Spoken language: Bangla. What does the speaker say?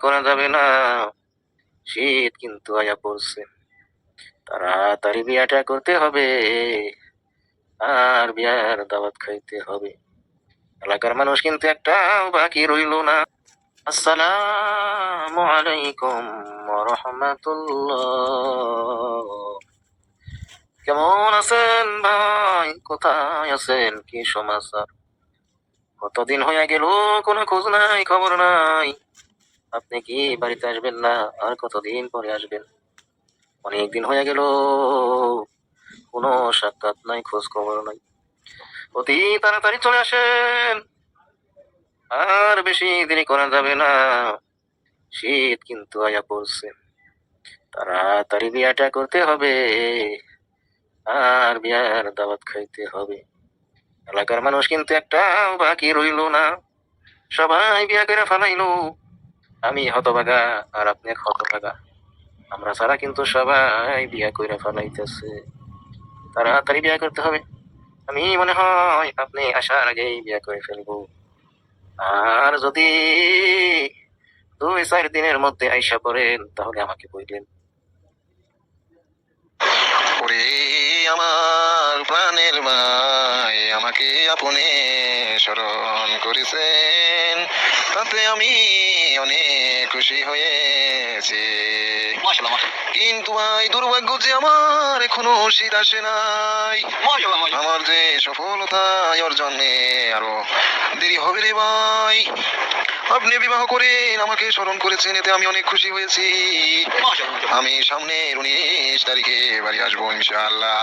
করা যাবে না, শীত কিন্তু আয়া পড়ছে, তাড়াতাড়ি বিয়াটা করতে হবে, আর বিয়ার দাওয়াত খাইতে হবে। এলাকার মানুষ কিন্তু একটাও বাকি রইল না। আসসালামু আলাইকুম ওয়া রাহমাতুল্লাহ। কেমন আছেন ভাই? কোথায় আছেন? কি সমাচার? কতদিন হয়ে গেল, কোনো খোঁজ নাই, খবর নাই। আপনি কি বাড়িতে আসবেন না? আর কতদিন পরে আসবেন? অনেকদিন হয়ে গেল, কোনো সাক্ষাৎ নাই, খোঁজ খবর নাই। অতি তাড়াতাড়ি চলে আসেন, আর বেশি দেরি করা যাবে না, শীত কিন্তু আয়া পড়ছে, তাড়াতাড়ি বিয়াটা করতে হবে, আর বিয়ার দাওয়াত খাইতে হবে। এলাকার মানুষ কিন্তু একটাও বাকি রইল না, সবাই বিয়া করে ফেলাইলো। আমি হতভাগা, আর আপনি হতভাগা। আমরা ছাড়া কিন্তু সবাই বিয়া কইরা ফেলাইতেছে। তাড়াতাড়ি বিয়া করতে হবে। আমি মনে হয় আপনি আসার আগেই বিয়া করে ফেলবো। আর যদি 2-4 দিনের মধ্যে আইসা পড়েন, তাহলে আমাকে বললেন। ওরে আমার প্রাণের ভাই, আমাকে আপনি স্মরণ করেছেন, তাতে আমি অনেক খুশি হয়েছি। কিন্তু ভাই, দুর্ভাগ্য যে আমার এখনো শীত আসে নাই। আমার যে সফলতা অর্জনে আরো দেরি হবে রে ভাই। আপনি বিবাহ করেন, আমাকে স্মরণ করেছেন, এতে আমি অনেক খুশি হয়েছি। আমি সামনের 19 তারিখে বাড়ি আসবো ইনশাআল্লাহ।